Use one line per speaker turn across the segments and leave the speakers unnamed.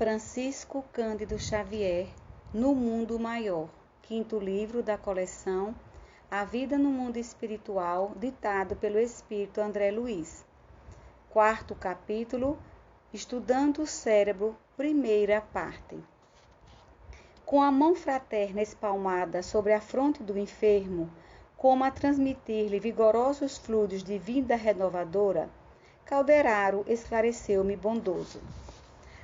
Francisco Cândido Xavier, No Mundo Maior, quinto livro da coleção A Vida no Mundo Espiritual, ditado pelo Espírito André Luiz. Quarto capítulo, Estudando o Cérebro, primeira parte. Com a mão fraterna espalmada sobre a fronte do enfermo, como a transmitir-lhe vigorosos fluidos de vida renovadora, Calderaro esclareceu-me bondoso.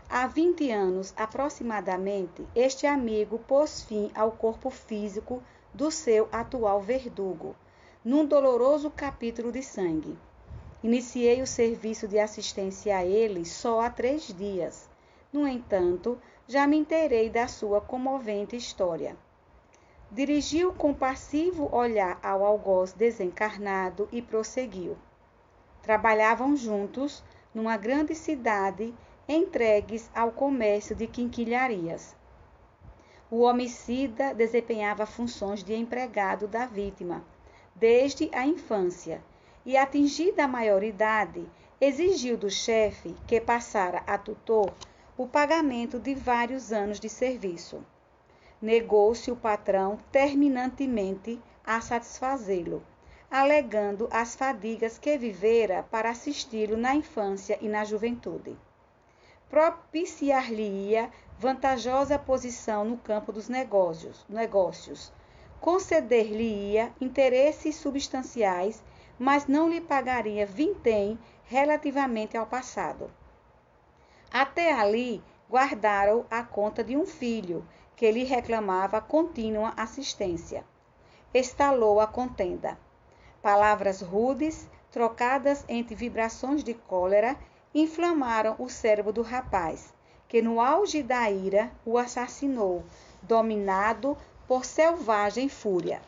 Há 20 anos, aproximadamente, este amigo pôs fim ao corpo físico do seu atual verdugo, num doloroso capítulo de sangue. Iniciei o serviço de assistência a ele só há 3 dias. No entanto, já me inteirei da sua comovente história. Dirigiu compassivo olhar ao algoz desencarnado e prosseguiu. Trabalhavam juntos numa grande cidade, entregues ao comércio de quinquilharias. O homicida desempenhava funções de empregado da vítima, desde a infância, e, atingida a maioridade, exigiu do chefe, que passara a tutor, o pagamento de vários anos de serviço. Negou-se o patrão terminantemente a satisfazê-lo, alegando as fadigas que vivera para assisti-lo na infância e na juventude. Propiciar-lhe-ia vantajosa posição no campo dos negócios, conceder-lhe-ia interesses substanciais, mas não lhe pagaria vintém relativamente ao passado. Até ali guardaram a conta de um filho, que lhe reclamava contínua assistência. Estalou a contenda. Palavras rudes, trocadas entre vibrações de cólera, inflamaram o cérebro do rapaz, que no auge da ira o assassinou, dominado por selvagem fúria.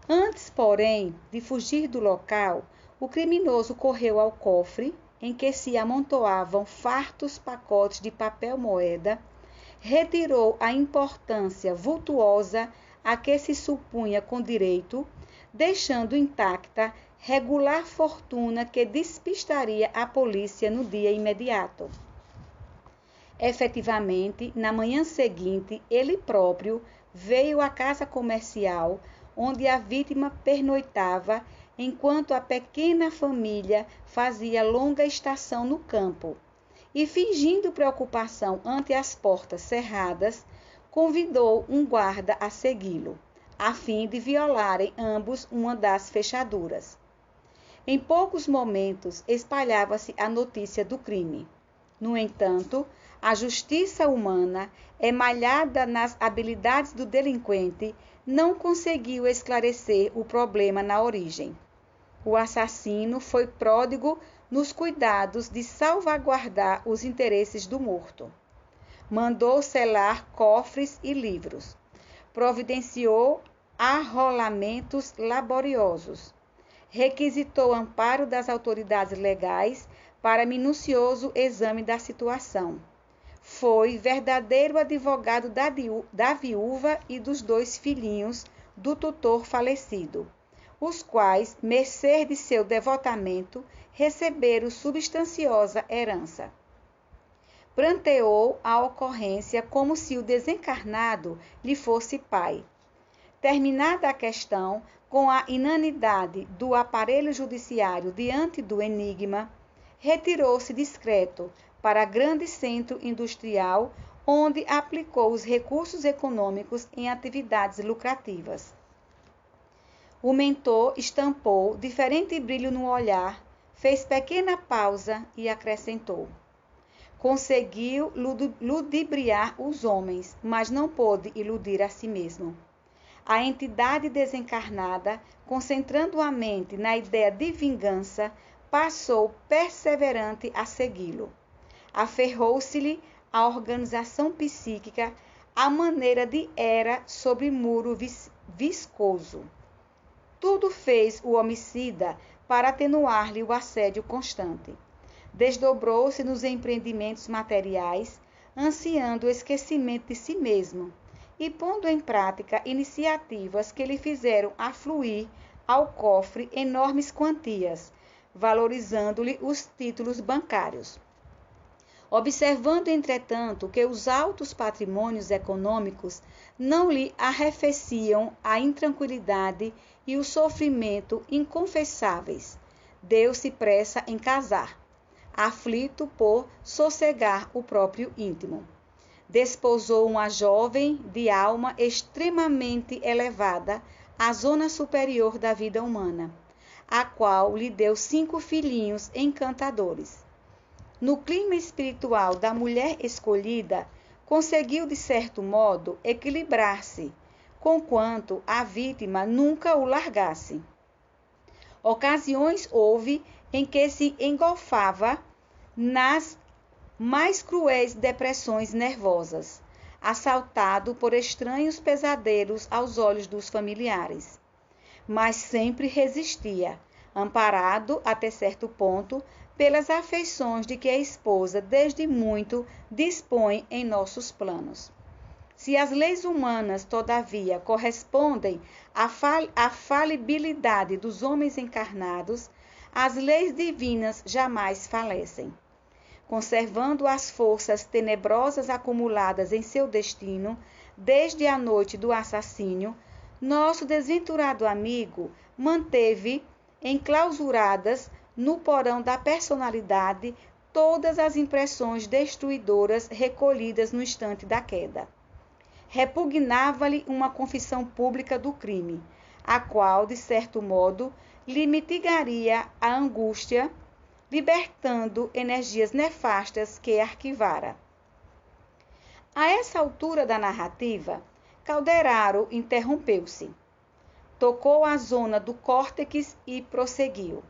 Antes, porém, de fugir do local, o criminoso correu ao cofre, em que se amontoavam fartos pacotes de papel-moeda, retirou a importância vultuosa a que se supunha com direito, deixando intacta regular fortuna que despistaria a polícia no dia imediato. Efetivamente, na manhã seguinte, ele próprio veio à casa comercial, onde a vítima pernoitava, enquanto a pequena família fazia longa estação no campo, e, fingindo preocupação ante as portas cerradas, convidou um guarda a segui-lo, a fim de violarem ambos uma das fechaduras. Em poucos momentos espalhava-se a notícia do crime. No entanto, a justiça humana, emalhada nas habilidades do delinquente, não conseguiu esclarecer o problema na origem. O assassino foi pródigo nos cuidados de salvaguardar os interesses do morto. Mandou selar cofres e livros. Providenciou arrolamentos laboriosos. Requisitou amparo das autoridades legais para minucioso exame da situação. Foi verdadeiro advogado da viúva e dos 2 filhinhos do tutor falecido, os quais, mercê de seu devotamento, receberam substanciosa herança. Pranteou a ocorrência como se o desencarnado lhe fosse pai. Terminada a questão, com a inanidade do aparelho judiciário diante do enigma, retirou-se discreto para grande centro industrial, onde aplicou os recursos econômicos em atividades lucrativas. O mentor estampou diferente brilho no olhar, fez pequena pausa e acrescentou: conseguiu ludibriar os homens, mas não pôde iludir a si mesmo. A entidade desencarnada, concentrando a mente na ideia de vingança, passou perseverante a segui-lo. Aferrou-se-lhe a organização psíquica à maneira de era sobre muro viscoso. Tudo fez o homicida para atenuar-lhe o assédio constante. Desdobrou-se nos empreendimentos materiais, ansiando o esquecimento de si mesmo, e pondo em prática iniciativas que lhe fizeram afluir ao cofre enormes quantias, valorizando-lhe os títulos bancários. observando, entretanto, que os altos patrimônios econômicos não lhe arrefeciam a intranquilidade e o sofrimento inconfessáveis, deu-se pressa em casar, aflito por sossegar o próprio íntimo. Desposou uma jovem de alma extremamente elevada à zona superior da vida humana, a qual lhe deu 5 filhinhos encantadores. No clima espiritual da mulher escolhida, conseguiu, de certo modo, equilibrar-se, conquanto a vítima nunca o largasse. Ocasiões houve em que se engolfava nas mais cruéis depressões nervosas, assaltado por estranhos pesadelos aos olhos dos familiares. Mas sempre resistia, amparado até certo ponto pelas afeições de que a esposa desde muito dispõe em nossos planos. Se as leis humanas, todavia, correspondem à falibilidade dos homens encarnados, as leis divinas jamais falecem. Conservando as forças tenebrosas acumuladas em seu destino, desde a noite do assassínio, nosso desventurado amigo manteve enclausuradas no porão da personalidade todas as impressões destruidoras recolhidas no instante da queda. Repugnava-lhe uma confissão pública do crime, a qual, de certo modo, lhe mitigaria a angústia, libertando energias nefastas que arquivara. A essa altura da narrativa, Calderaro interrompeu-se. Tocou a zona do córtex e prosseguiu.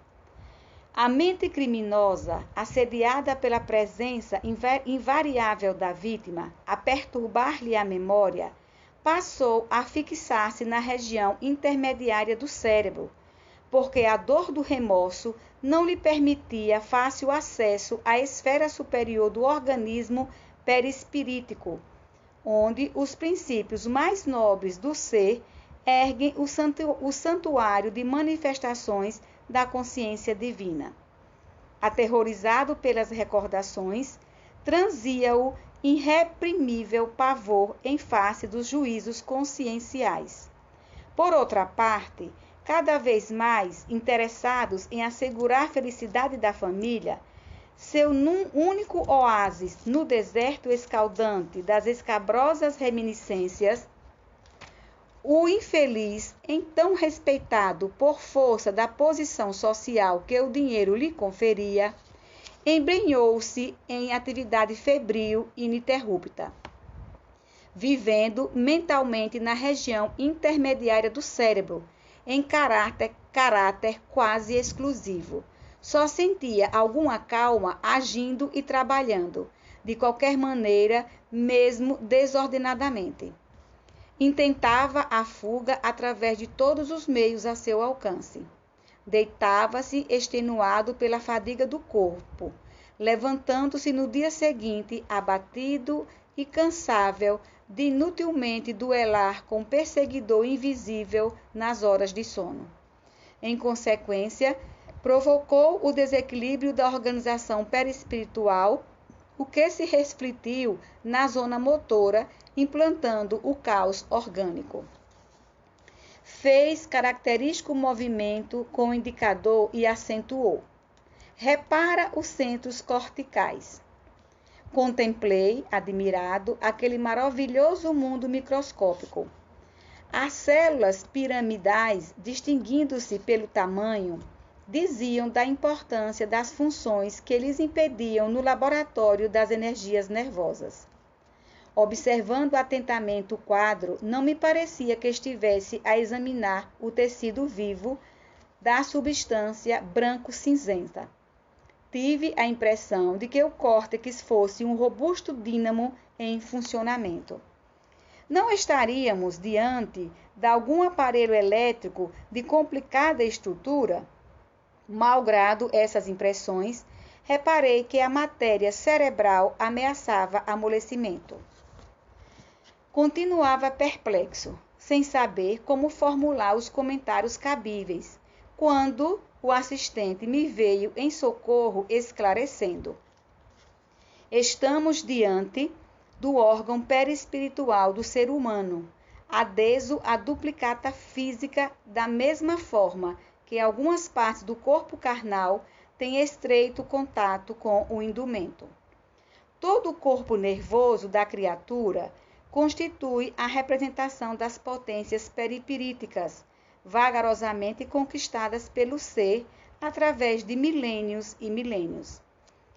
A mente criminosa, assediada pela presença invariável da vítima, a perturbar-lhe a memória, passou a fixar-se na região intermediária do cérebro, porque a dor do remorso não lhe permitia fácil acesso à esfera superior do organismo perispirítico, onde os princípios mais nobres do ser erguem o santuário de manifestações da consciência divina. Aterrorizado pelas recordações, transia-o irreprimível pavor em face dos juízos conscienciais. Por outra parte, cada vez mais interessados em assegurar a felicidade da família, seu único oásis no deserto escaldante das escabrosas reminiscências, o infeliz, então respeitado por força da posição social que o dinheiro lhe conferia, embrenhou-se em atividade febril e ininterrupta, vivendo mentalmente na região intermediária do cérebro, em caráter quase exclusivo. Só sentia alguma calma agindo e trabalhando, de qualquer maneira, mesmo desordenadamente. Intentava a fuga através de todos os meios a seu alcance. Deitava-se extenuado pela fadiga do corpo, levantando-se no dia seguinte, abatido e cansável de inutilmente duelar com o perseguidor invisível nas horas de sono. Em consequência, provocou o desequilíbrio da organização perispiritual, o que se refletiu na zona motora, implantando o caos orgânico. Fez característico movimento com o indicador e acentuou. Repara os centros corticais. Contemplei, admirado, aquele maravilhoso mundo microscópico. As células piramidais, distinguindo-se pelo tamanho, diziam da importância das funções que lhes impediam no laboratório das energias nervosas. Observando atentamente o quadro, não me parecia que estivesse a examinar o tecido vivo da substância branco-cinzenta. Tive a impressão de que o córtex fosse um robusto dínamo em funcionamento. Não estaríamos diante de algum aparelho elétrico de complicada estrutura? Malgrado essas impressões, reparei que a matéria cerebral ameaçava amolecimento. Continuava perplexo, sem saber como formular os comentários cabíveis, quando o assistente me veio em socorro esclarecendo. Estamos diante do órgão perispiritual do ser humano, adeso à duplicata física, da mesma forma que algumas partes do corpo carnal têm estreito contato com o indumento. Todo o corpo nervoso da criatura constitui a representação das potências peripiríticas, vagarosamente conquistadas pelo ser através de milênios e milênios.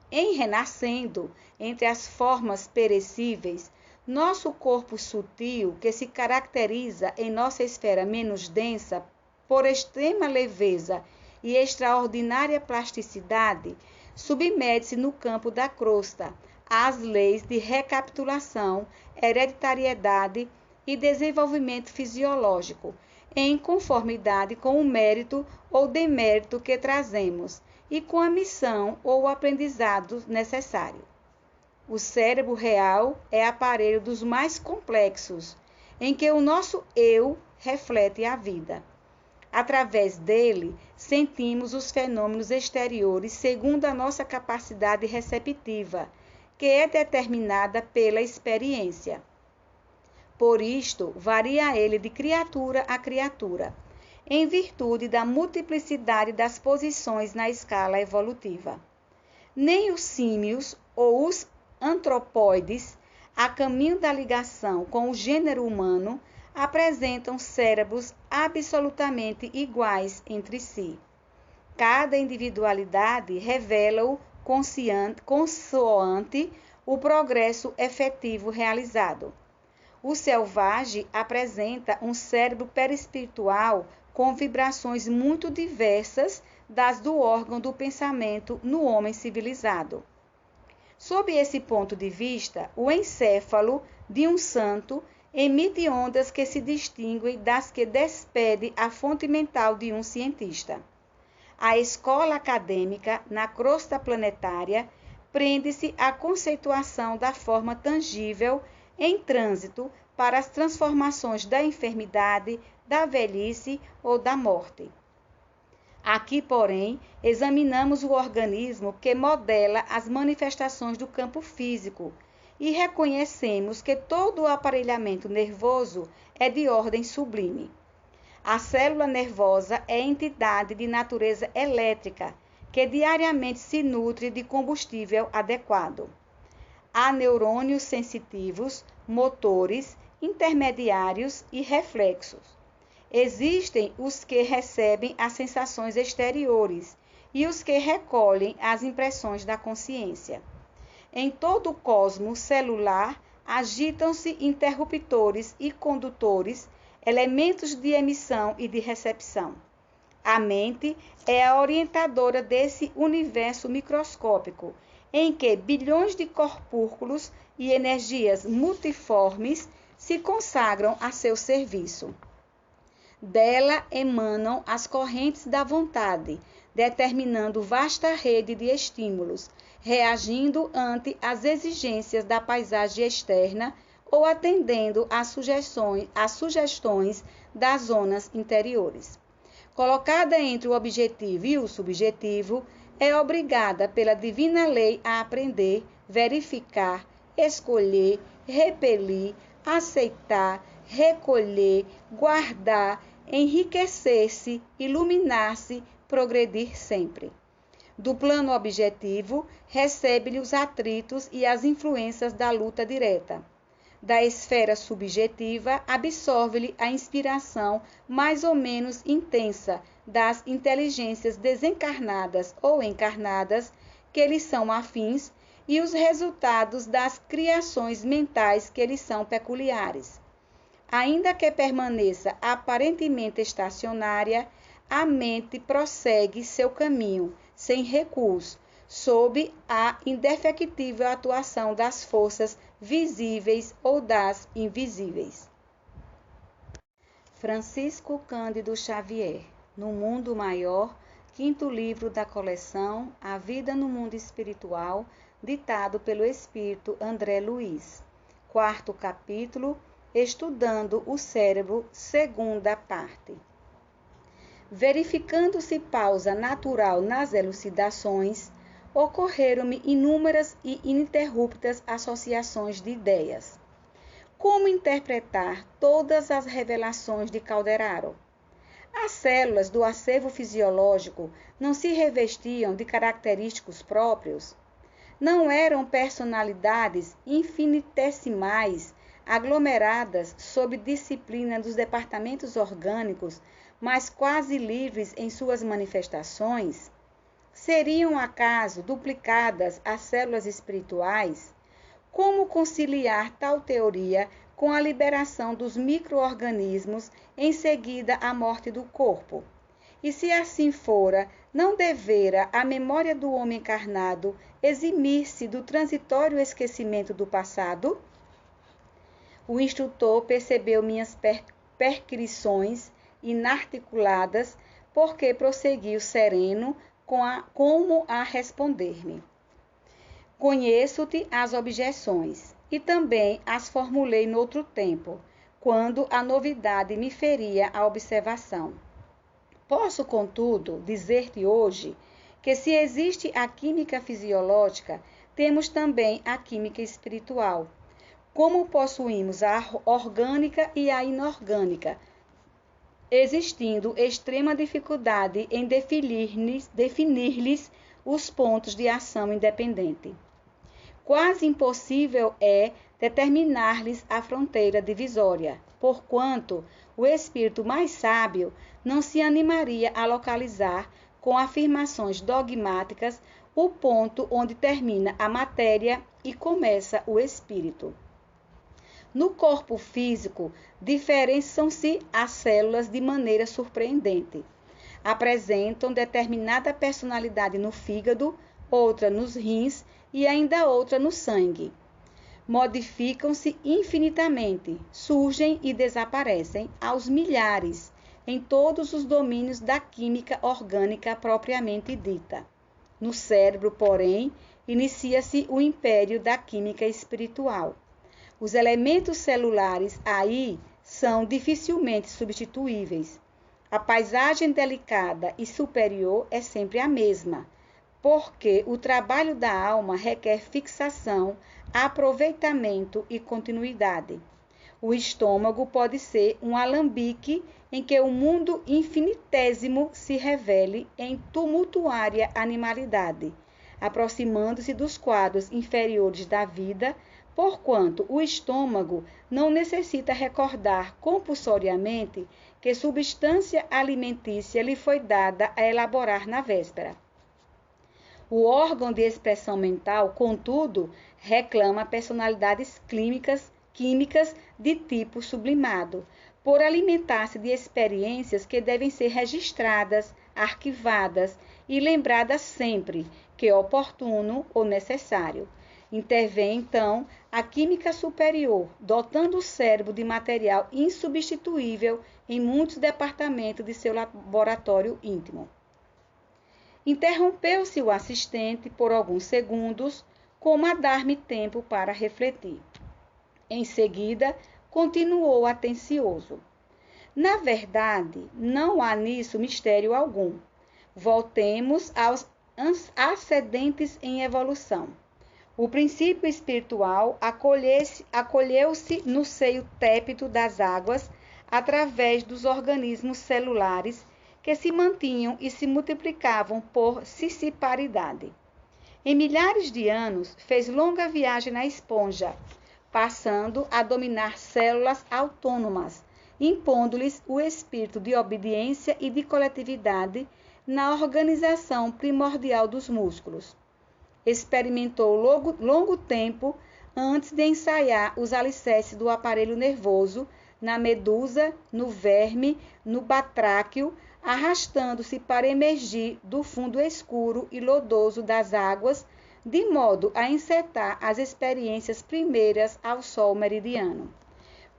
Em renascendo entre as formas perecíveis, nosso corpo sutil, que se caracteriza em nossa esfera menos densa por extrema leveza e extraordinária plasticidade, submete-se no campo da crosta às leis de recapitulação, hereditariedade e desenvolvimento fisiológico, em conformidade com o mérito ou demérito que trazemos e com a missão ou o aprendizado necessário. O cérebro real é aparelho dos mais complexos, em que o nosso eu reflete a vida. Através dele, sentimos os fenômenos exteriores segundo a nossa capacidade receptiva, que é determinada pela experiência. Por isto, varia ele de criatura a criatura, em virtude da multiplicidade das posições na escala evolutiva. Nem os símios ou os antropóides, a caminho da ligação com o gênero humano, apresentam cérebros absolutamente iguais entre si. Cada individualidade revela-o consoante o progresso efetivo realizado. O selvagem apresenta um cérebro perispiritual com vibrações muito diversas das do órgão do pensamento no homem civilizado. Sob esse ponto de vista, o encéfalo de um santo emite ondas que se distinguem das que despede a fonte mental de um cientista. A escola acadêmica, na crosta planetária, prende-se à conceituação da forma tangível em trânsito para as transformações da enfermidade, da velhice ou da morte. Aqui, porém, examinamos o organismo que modela as manifestações do campo físico e reconhecemos que todo o aparelhamento nervoso é de ordem sublime. A célula nervosa é entidade de natureza elétrica, que diariamente se nutre de combustível adequado. Há neurônios sensitivos, motores, intermediários e reflexos. Existem os que recebem as sensações exteriores e os que recolhem as impressões da consciência. Em todo o cosmos celular, agitam-se interruptores e condutores, elementos de emissão e de recepção. A mente é a orientadora desse universo microscópico, em que bilhões de corpúsculos e energias multiformes se consagram a seu serviço. Dela emanam as correntes da vontade, determinando vasta rede de estímulos, reagindo ante as exigências da paisagem externa ou atendendo às sugestões das zonas interiores. Colocada entre o objetivo e o subjetivo, é obrigada pela divina lei a aprender, verificar, escolher, repelir, aceitar, recolher, guardar, enriquecer-se, iluminar-se, progredir sempre. Do plano objetivo, recebe-lhe os atritos e as influências da luta direta. Da esfera subjetiva, absorve-lhe a inspiração mais ou menos intensa das inteligências desencarnadas ou encarnadas que lhe são afins e os resultados das criações mentais que lhe são peculiares. Ainda que permaneça aparentemente estacionária, a mente prossegue seu caminho, sem recurso, sob a indefectível atuação das forças visíveis ou das invisíveis. Francisco Cândido Xavier, No Mundo Maior, quinto livro da coleção A Vida no Mundo Espiritual, ditado pelo Espírito André Luiz. Quarto capítulo, Estudando o Cérebro, segunda parte. Verificando-se pausa natural nas elucidações, ocorreram-me inúmeras e ininterruptas associações de ideias. Como interpretar todas as revelações de Calderaro? As células do acervo fisiológico não se revestiam de característicos próprios? Não eram personalidades infinitesimais, aglomeradas sob disciplina dos departamentos orgânicos, mas quase livres em suas manifestações? Seriam, acaso, duplicadas as células espirituais? Como conciliar tal teoria com a liberação dos micro-organismos em seguida à morte do corpo? E se assim fora, não devera a memória do homem encarnado eximir-se do transitório esquecimento do passado? O instrutor percebeu minhas percrições inarticuladas, porque prosseguiu sereno como a responder-me. Conheço-te as objeções, e também as formulei noutro tempo, quando a novidade me feria a observação. Posso, contudo, dizer-te hoje que se existe a química fisiológica, temos também a química espiritual. Como possuímos a orgânica e a inorgânica, existindo extrema dificuldade em definir-lhes os pontos de ação independente. Quase impossível é determinar-lhes a fronteira divisória, porquanto o espírito mais sábio não se animaria a localizar com afirmações dogmáticas o ponto onde termina a matéria e começa o espírito. No corpo físico, diferenciam-se as células de maneira surpreendente. Apresentam determinada personalidade no fígado, outra nos rins e ainda outra no sangue. Modificam-se infinitamente, surgem e desaparecem aos milhares, em todos os domínios da química orgânica propriamente dita. No cérebro, porém, inicia-se o império da química espiritual. Os elementos celulares aí são dificilmente substituíveis. A paisagem delicada e superior é sempre a mesma, porque o trabalho da alma requer fixação, aproveitamento e continuidade. O estômago pode ser um alambique em que o mundo infinitésimo se revele em tumultuária animalidade, aproximando-se dos quadros inferiores da vida, porquanto o estômago não necessita recordar compulsoriamente que substância alimentícia lhe foi dada a elaborar na véspera. O órgão de expressão mental, contudo, reclama personalidades químicas de tipo sublimado, por alimentar-se de experiências que devem ser registradas, arquivadas e lembradas sempre que é oportuno ou necessário. Intervém, então, a química superior, dotando o cérebro de material insubstituível em muitos departamentos de seu laboratório íntimo. Interrompeu-se o assistente por alguns segundos, como a dar-me tempo para refletir. Em seguida, continuou atencioso. Na verdade, não há nisso mistério algum. Voltemos aos ascendentes em evolução. O princípio espiritual acolheu-se no seio tépido das águas através dos organismos celulares que se mantinham e se multiplicavam por scissiparidade. Em milhares de anos, fez longa viagem na esponja, passando a dominar células autônomas, impondo-lhes o espírito de obediência e de coletividade na organização primordial dos músculos. Experimentou longo tempo antes de ensaiar os alicerces do aparelho nervoso na medusa, no verme, no batráquio, arrastando-se para emergir do fundo escuro e lodoso das águas, de modo a encetar as experiências primeiras ao sol meridiano.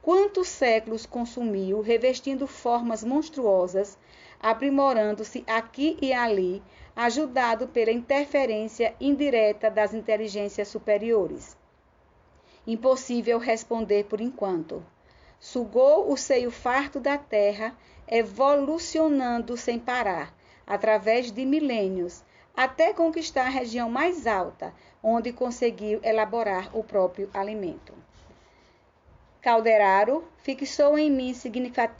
Quantos séculos consumiu, revestindo formas monstruosas, aprimorando-se aqui e ali, ajudado pela interferência indireta das inteligências superiores. Impossível responder por enquanto. Sugou o seio farto da terra, evolucionando sem parar, através de milênios, até conquistar a região mais alta, onde conseguiu elaborar o próprio alimento. Calderaro fixou em mim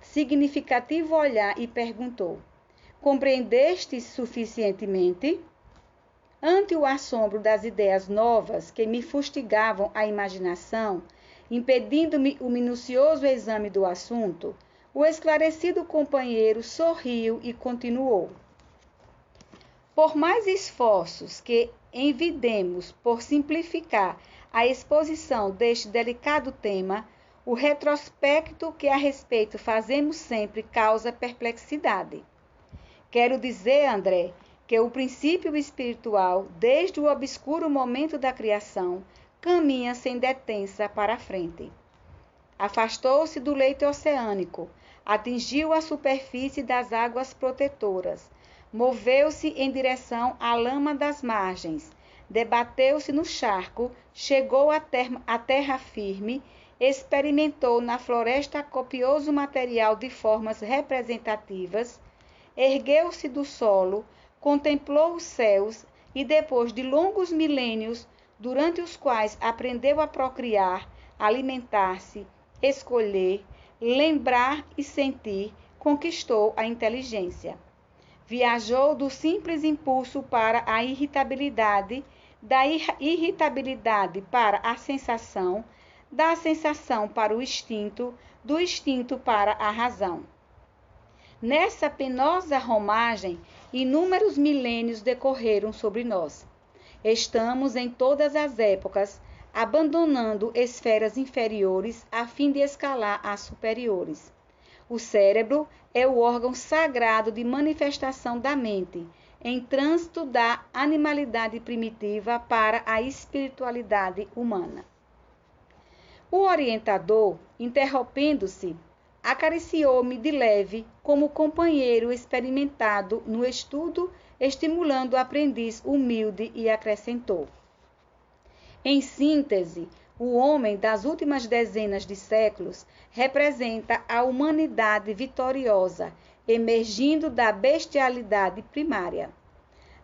significativo olhar e perguntou: compreendeste suficientemente? Ante o assombro das ideias novas que me fustigavam a imaginação, impedindo-me o minucioso exame do assunto, o esclarecido companheiro sorriu e continuou: por mais esforços que envidemos por simplificar a exposição deste delicado tema, o retrospecto que a respeito fazemos sempre causa perplexidade. Quero dizer, André, que o princípio espiritual, desde o obscuro momento da criação, caminha sem detença para a frente. Afastou-se do leito oceânico, atingiu a superfície das águas protetoras, moveu-se em direção à lama das margens, debateu-se no charco, chegou à terra firme, experimentou na floresta copioso material de formas representativas, ergueu-se do solo, contemplou os céus e, depois de longos milênios, durante os quais aprendeu a procriar, alimentar-se, escolher, lembrar e sentir, conquistou a inteligência. Viajou do simples impulso para a irritabilidade, da irritabilidade para a sensação, da sensação para o instinto, do instinto para a razão. Nessa penosa romagem, inúmeros milênios decorreram sobre nós. Estamos em todas as épocas, abandonando esferas inferiores a fim de escalar as superiores. O cérebro é o órgão sagrado de manifestação da mente, em trânsito da animalidade primitiva para a espiritualidade humana. O orientador, interrompendo-se, acariciou-me de leve como companheiro experimentado no estudo, estimulando o aprendiz humilde e acrescentou: em síntese, o homem das últimas dezenas de séculos representa a humanidade vitoriosa, emergindo da bestialidade primária.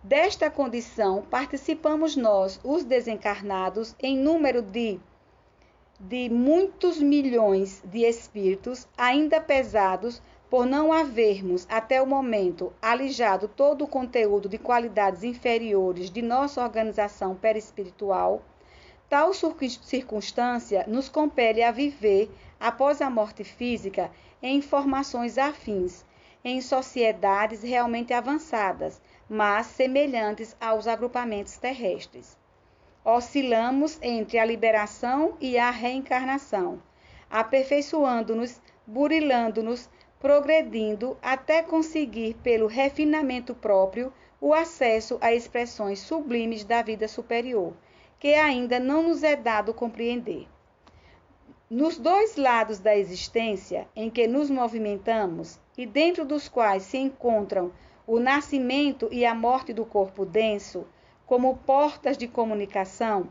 Desta condição participamos nós, os desencarnados, em número de muitos milhões de espíritos ainda pesados por não havermos, até o momento, alijado todo o conteúdo de qualidades inferiores de nossa organização perispiritual. Tal circunstância nos compele a viver, após a morte física, em formações afins, em sociedades realmente avançadas, mas semelhantes aos agrupamentos terrestres. Oscilamos entre a liberação e a reencarnação, aperfeiçoando-nos, burilando-nos, progredindo até conseguir, pelo refinamento próprio, o acesso a expressões sublimes da vida superior, que ainda não nos é dado compreender. Nos dois lados da existência em que nos movimentamos, e dentro dos quais se encontram o nascimento e a morte do corpo denso, como portas de comunicação,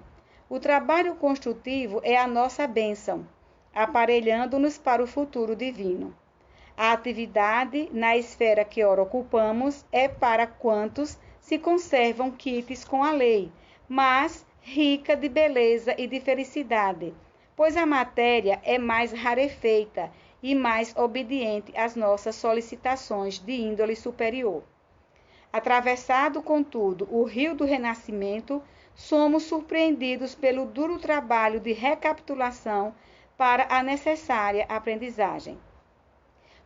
o trabalho construtivo é a nossa bênção, aparelhando-nos para o futuro divino. A atividade, na esfera que ora ocupamos, é para quantos se conservam quites com a lei, mas rica de beleza e de felicidade, pois a matéria é mais rarefeita e mais obediente às nossas solicitações de índole superior. Atravessado, contudo, o rio do renascimento, somos surpreendidos pelo duro trabalho de recapitulação para a necessária aprendizagem.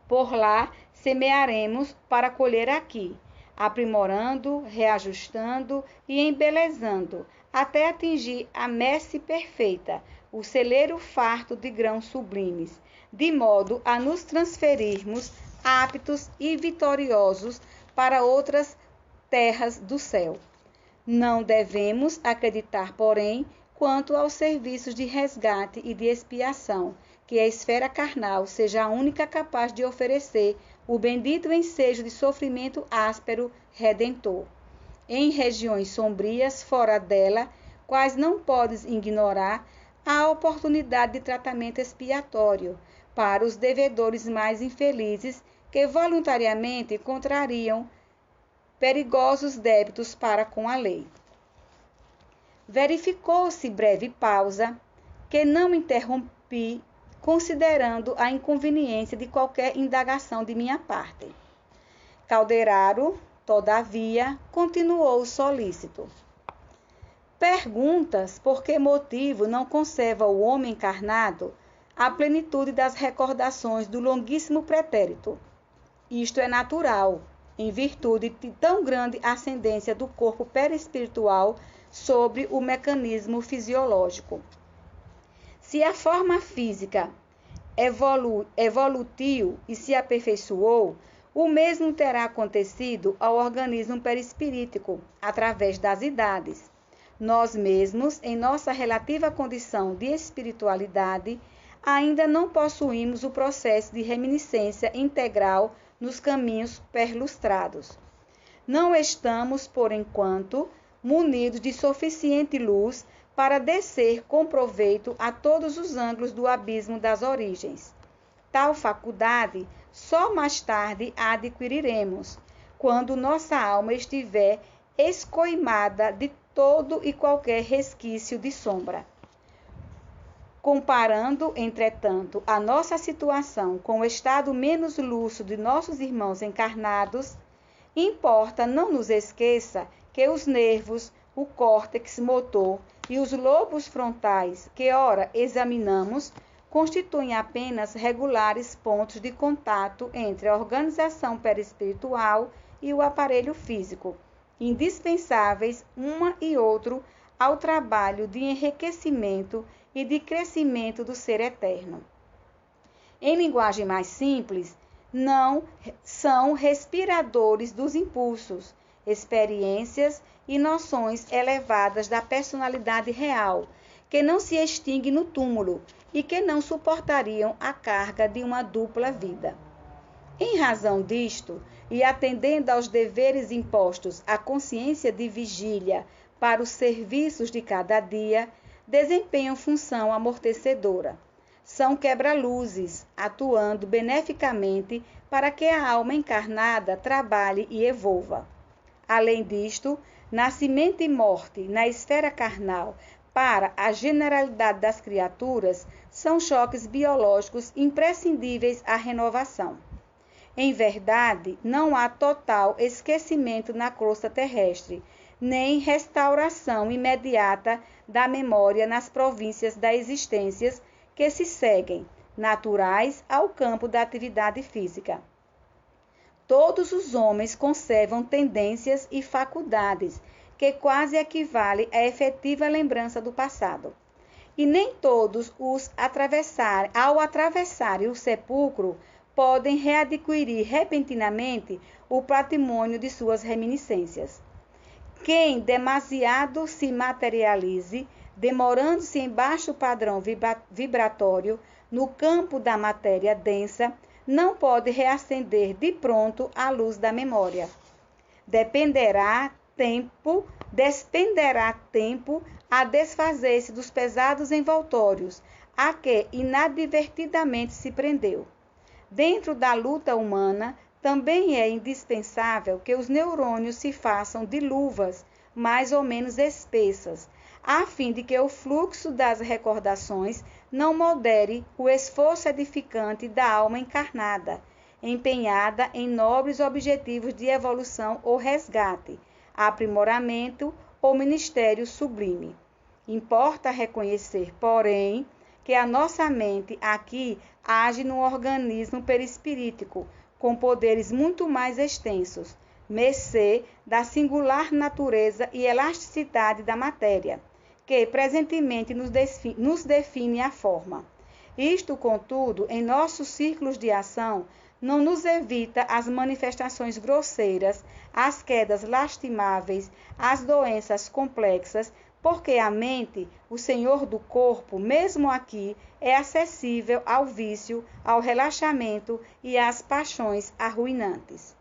Por lá, semearemos para colher aqui, aprimorando, reajustando e embelezando, até atingir a messe perfeita, o celeiro farto de grãos sublimes, de modo a nos transferirmos aptos e vitoriosos para outras terras do céu. Não devemos acreditar, porém, quanto aos serviços de resgate e de expiação, que a esfera carnal seja a única capaz de oferecer o bendito ensejo de sofrimento áspero redentor. Em regiões sombrias, fora dela, quais não podes ignorar, há oportunidade de tratamento expiatório para os devedores mais infelizes que voluntariamente contrariam perigosos débitos para com a lei. Verificou-se breve pausa, que não interrompi, considerando a inconveniência de qualquer indagação de minha parte. Calderaro, todavia, continuou solícito. Perguntas por que motivo não conserva o homem encarnado a plenitude das recordações do longuíssimo pretérito. Isto é natural, em virtude de tão grande ascendência do corpo perispiritual sobre o mecanismo fisiológico. Se a forma física evoluiu e se aperfeiçoou, o mesmo terá acontecido ao organismo perispirítico, através das idades. Nós mesmos, em nossa relativa condição de espiritualidade, ainda não possuímos o processo de reminiscência integral nos caminhos perlustrados. Não estamos, por enquanto, munidos de suficiente luz para descer com proveito a todos os ângulos do abismo das origens. Tal faculdade só mais tarde a adquiriremos, quando nossa alma estiver escoimada de todo e qualquer resquício de sombra. Comparando, entretanto, a nossa situação com o estado menos lúcido de nossos irmãos encarnados, importa não nos esqueça que os nervos, o córtex motor e os lobos frontais, que ora examinamos, constituem apenas regulares pontos de contato entre a organização perispiritual e o aparelho físico, indispensáveis uma e outro ao trabalho de enriquecimento e de crescimento do ser eterno. Em linguagem mais simples, não são respiradores dos impulsos, experiências e noções elevadas da personalidade real, que não se extingue no túmulo e que não suportariam a carga de uma dupla vida. Em razão disto, e atendendo aos deveres impostos à consciência de vigília para os serviços de cada dia, desempenham função amortecedora. São quebra-luzes, atuando beneficamente para que a alma encarnada trabalhe e evolva. Além disto, nascimento e morte na esfera carnal para a generalidade das criaturas são choques biológicos imprescindíveis à renovação. Em verdade, não há total esquecimento na crosta terrestre, nem restauração imediata da memória nas províncias da existência que se seguem, naturais ao campo da atividade física. Todos os homens conservam tendências e faculdades que quase equivalem à efetiva lembrança do passado. E nem todos ao atravessarem o sepulcro, podem readquirir repentinamente o patrimônio de suas reminiscências. Quem demasiado se materialize, demorando-se em baixo padrão vibratório no campo da matéria densa, não pode reacender de pronto a luz da memória. Despenderá tempo a desfazer-se dos pesados envoltórios a que inadvertidamente se prendeu. Dentro da luta humana, também é indispensável que os neurônios se façam de luvas mais ou menos espessas, a fim de que o fluxo das recordações não modere o esforço edificante da alma encarnada, empenhada em nobres objetivos de evolução ou resgate, aprimoramento ou ministério sublime. Importa reconhecer, porém, que a nossa mente aqui age num organismo perispirítico, com poderes muito mais extensos, mercê da singular natureza e elasticidade da matéria, que presentemente nos define a forma. Isto, contudo, em nossos círculos de ação, não nos evita as manifestações grosseiras, as quedas lastimáveis, as doenças complexas, porque a mente, o senhor do corpo, mesmo aqui, é acessível ao vício, ao relaxamento e às paixões arruinantes.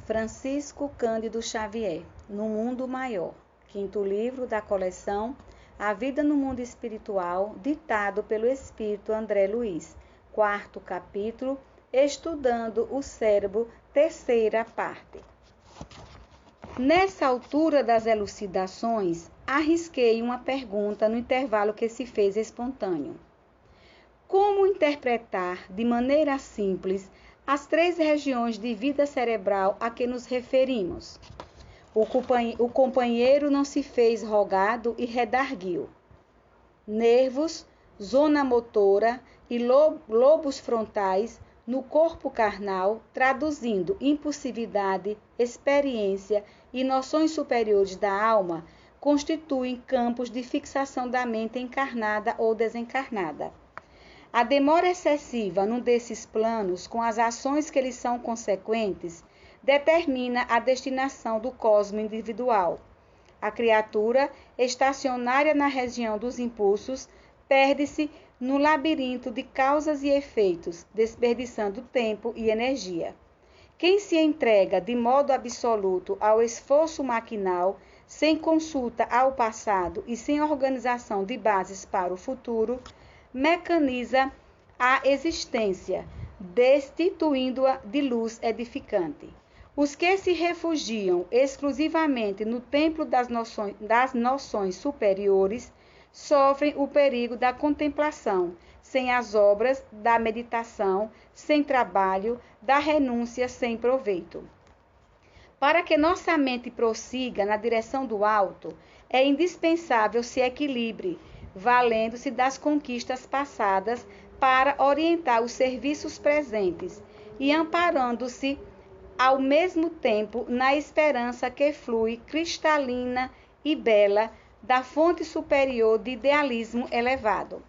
Francisco Cândido Xavier, No Mundo Maior, 5º livro da coleção A Vida no Mundo Espiritual, ditado pelo Espírito André Luiz, 4º capítulo, Estudando o Cérebro, 3ª parte. Nessa altura das elucidações, arrisquei uma pergunta no intervalo que se fez espontâneo. Como interpretar de maneira simples as 3 regiões de vida cerebral a que nos referimos? O companheiro não se fez rogado e redarguiu. Nervos, zona motora e lobos frontais no corpo carnal, traduzindo impulsividade, experiência e noções superiores da alma, constituem campos de fixação da mente encarnada ou desencarnada. A demora excessiva num desses planos, com as ações que lhes são consequentes, determina a destinação do cosmo individual. A criatura, estacionária na região dos impulsos, perde-se no labirinto de causas e efeitos, desperdiçando tempo e energia. Quem se entrega de modo absoluto ao esforço maquinal, sem consulta ao passado e sem organização de bases para o futuro, mecaniza a existência, destituindo-a de luz edificante. Os que se refugiam exclusivamente no templo das noções superiores sofrem o perigo da contemplação, sem as obras da meditação, sem trabalho, da renúncia sem proveito. Para que nossa mente prossiga na direção do alto, é indispensável se equilibre, valendo-se das conquistas passadas para orientar os serviços presentes e amparando-se ao mesmo tempo na esperança que flui cristalina e bela da fonte superior de idealismo elevado.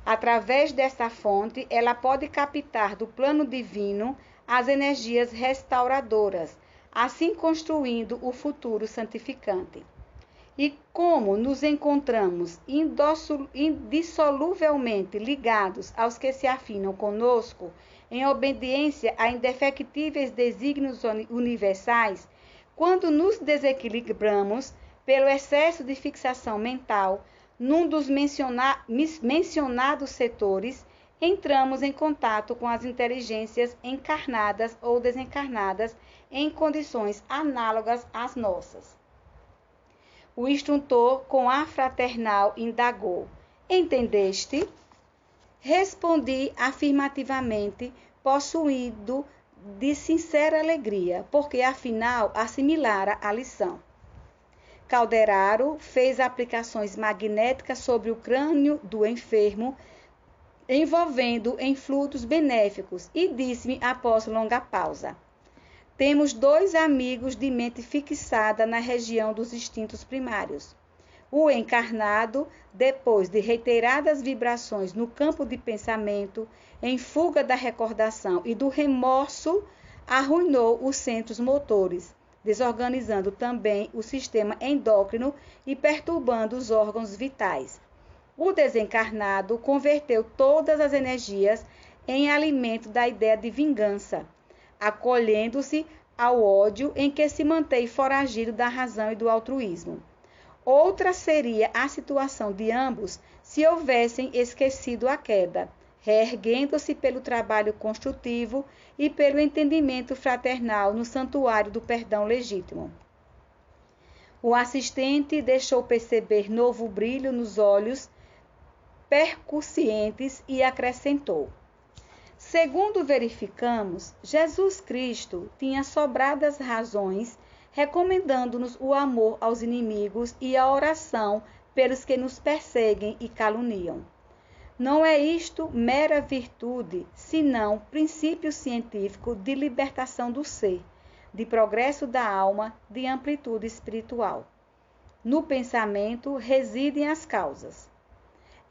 Através dessa fonte, ela pode captar do plano divino as energias restauradoras, assim construindo o futuro santificante. E como nos encontramos indissoluvelmente ligados aos que se afinam conosco, em obediência a indefectíveis desígnios universais, quando nos desequilibramos pelo excesso de fixação mental num dos mencionados setores, entramos em contato com as inteligências encarnadas ou desencarnadas em condições análogas às nossas. O instrutor, com ar fraternal, indagou: entendeste? Respondi afirmativamente, possuído de sincera alegria, porque afinal assimilara a lição. Calderaro fez aplicações magnéticas sobre o crânio do enfermo, envolvendo em fluidos benéficos, e disse-me após longa pausa: temos 2 amigos de mente fixada na região dos instintos primários. O encarnado, depois de reiteradas vibrações no campo de pensamento, em fuga da recordação e do remorso, arruinou os centros motores, desorganizando também o sistema endócrino e perturbando os órgãos vitais. O desencarnado converteu todas as energias em alimento da ideia de vingança, acolhendo-se ao ódio em que se mantém foragido da razão e do altruísmo. Outra seria a situação de ambos se houvessem esquecido a queda, reerguendo-se pelo trabalho construtivo e pelo entendimento fraternal no santuário do perdão legítimo. O assistente deixou perceber novo brilho nos olhos percussientes e acrescentou: segundo verificamos, Jesus Cristo tinha sobradas razões recomendando-nos o amor aos inimigos e a oração pelos que nos perseguem e caluniam. Não é isto mera virtude, senão princípio científico de libertação do ser, de progresso da alma, de amplitude espiritual. No pensamento residem as causas.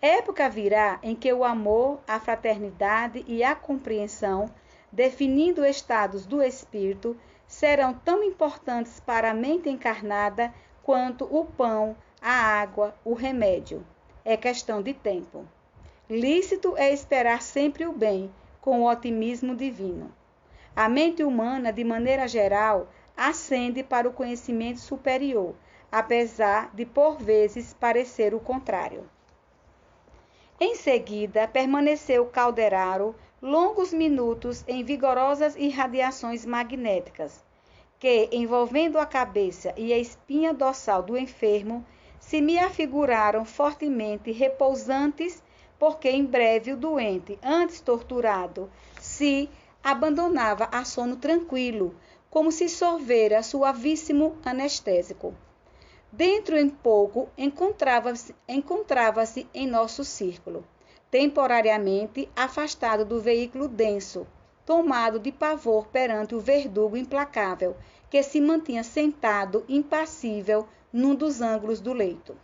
Época virá em que o amor, a fraternidade e a compreensão, definindo estados do espírito, serão tão importantes para a mente encarnada quanto o pão, a água, o remédio. É questão de tempo. Lícito é esperar sempre o bem, com o otimismo divino. A mente humana, de maneira geral, ascende para o conhecimento superior, apesar de por vezes parecer o contrário. Em seguida, permaneceu Calderaro longos minutos em vigorosas irradiações magnéticas, que, envolvendo a cabeça e a espinha dorsal do enfermo, se me afiguraram fortemente repousantes, porque em breve o doente, antes torturado, se abandonava a sono tranquilo, como se sorvera suavíssimo anestésico. Dentro em pouco encontrava-se em nosso círculo, temporariamente afastado do veículo denso, tomado de pavor perante o verdugo implacável, que se mantinha sentado, impassível, num dos ângulos do leito.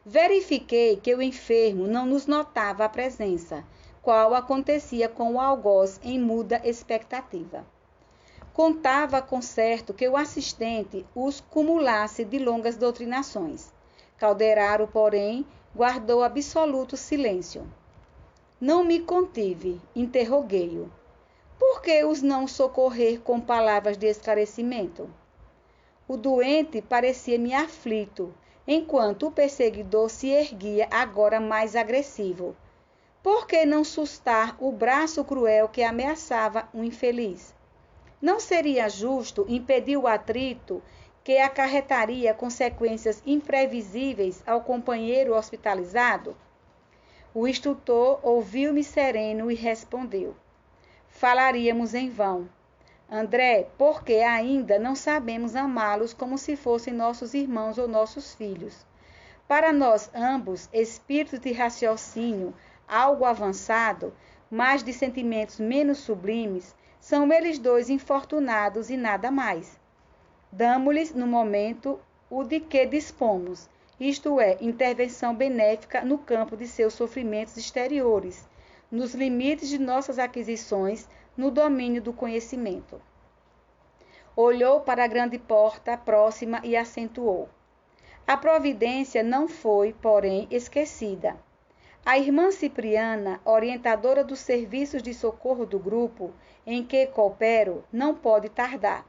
Verifiquei que o enfermo não nos notava a presença, qual acontecia com o algoz em muda expectativa. Contava com certo que o assistente os cumulasse de longas doutrinações. Calderaro, porém, guardou absoluto silêncio. Não me contive, interroguei-o. Por que os não socorrer com palavras de esclarecimento? O doente parecia-me aflito, enquanto o perseguidor se erguia agora mais agressivo. Por que não sustar o braço cruel que ameaçava o infeliz? Não seria justo impedir o atrito que acarretaria consequências imprevisíveis ao companheiro hospitalizado? O instrutor ouviu-me sereno e respondeu: falaríamos em vão. André, porque ainda não sabemos amá-los como se fossem nossos irmãos ou nossos filhos. Para nós ambos, espíritos de raciocínio algo avançado, mas de sentimentos menos sublimes, são eles dois infortunados e nada mais. Damo-lhes, no momento, o de que dispomos, isto é, intervenção benéfica no campo de seus sofrimentos exteriores, nos limites de nossas aquisições, no domínio do conhecimento. Olhou para a grande porta próxima e acentuou: a providência não foi, porém, esquecida. A irmã Cipriana, orientadora dos serviços de socorro do grupo em que coopero, não pode tardar.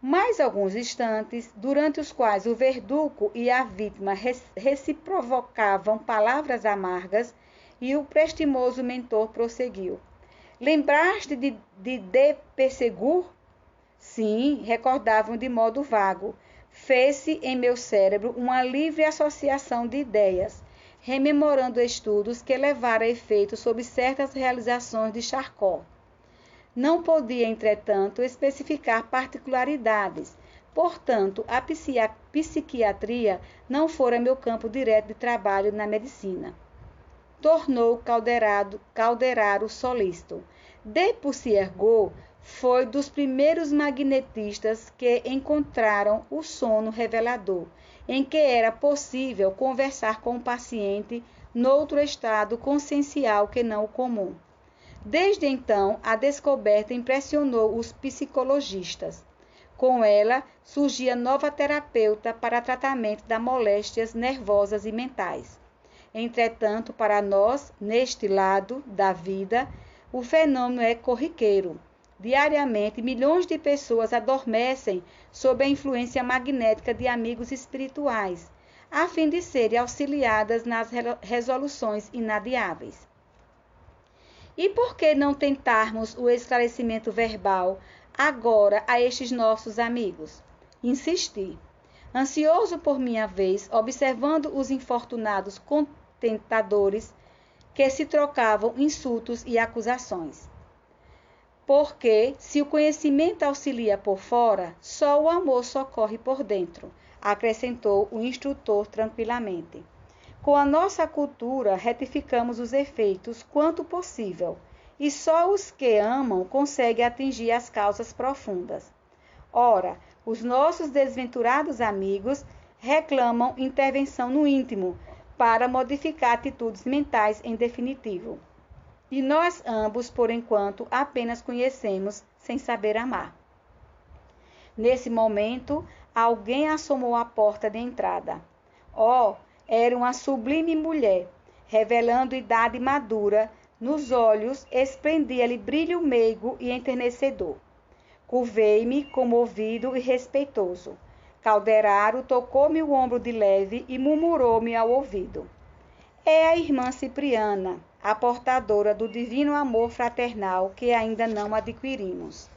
Mais alguns instantes, durante os quais o verdugo e a vítima reciprocavam palavras amargas, e o prestimoso mentor prosseguiu: lembraste de Pessegur? Sim, recordavam de modo vago. Fez-se em meu cérebro uma livre associação de ideias, rememorando estudos que levaram a efeito sobre certas realizações de Charcot. Não podia, entretanto, especificar particularidades, portanto, a psiquiatria não fora meu campo direto de trabalho na medicina. Tornou Calderaro solícito. De Puysegur foi dos primeiros magnetistas que encontraram o sono revelador, em que era possível conversar com o paciente noutro estado consciencial que não o comum. Desde então, a descoberta impressionou os psicologistas. Com ela, surgia nova terapeuta para tratamento das moléstias nervosas e mentais. Entretanto, para nós, neste lado da vida, o fenômeno é corriqueiro. Diariamente, milhões de pessoas adormecem sob a influência magnética de amigos espirituais, a fim de serem auxiliadas nas resoluções inadiáveis. E por que não tentarmos o esclarecimento verbal agora a estes nossos amigos? Insisti, ansioso por minha vez, observando os infortunados contentadores que se trocavam insultos e acusações. Porque, se o conhecimento auxilia por fora, só o amor socorre por dentro, acrescentou o instrutor tranquilamente. Com a nossa cultura, retificamos os efeitos quanto possível, e só os que amam conseguem atingir as causas profundas. Ora, os nossos desventurados amigos reclamam intervenção no íntimo para modificar atitudes mentais em definitivo. E nós ambos, por enquanto, apenas conhecemos sem saber amar. Nesse momento, alguém assomou à porta de entrada. Oh, era uma sublime mulher, revelando idade madura, nos olhos esplendia-lhe brilho meigo e enternecedor. Curvei-me, comovido e respeitoso. Calderaro tocou-me o ombro de leve e murmurou-me ao ouvido: é a irmã Cipriana, a portadora do divino amor fraternal que ainda não adquirimos.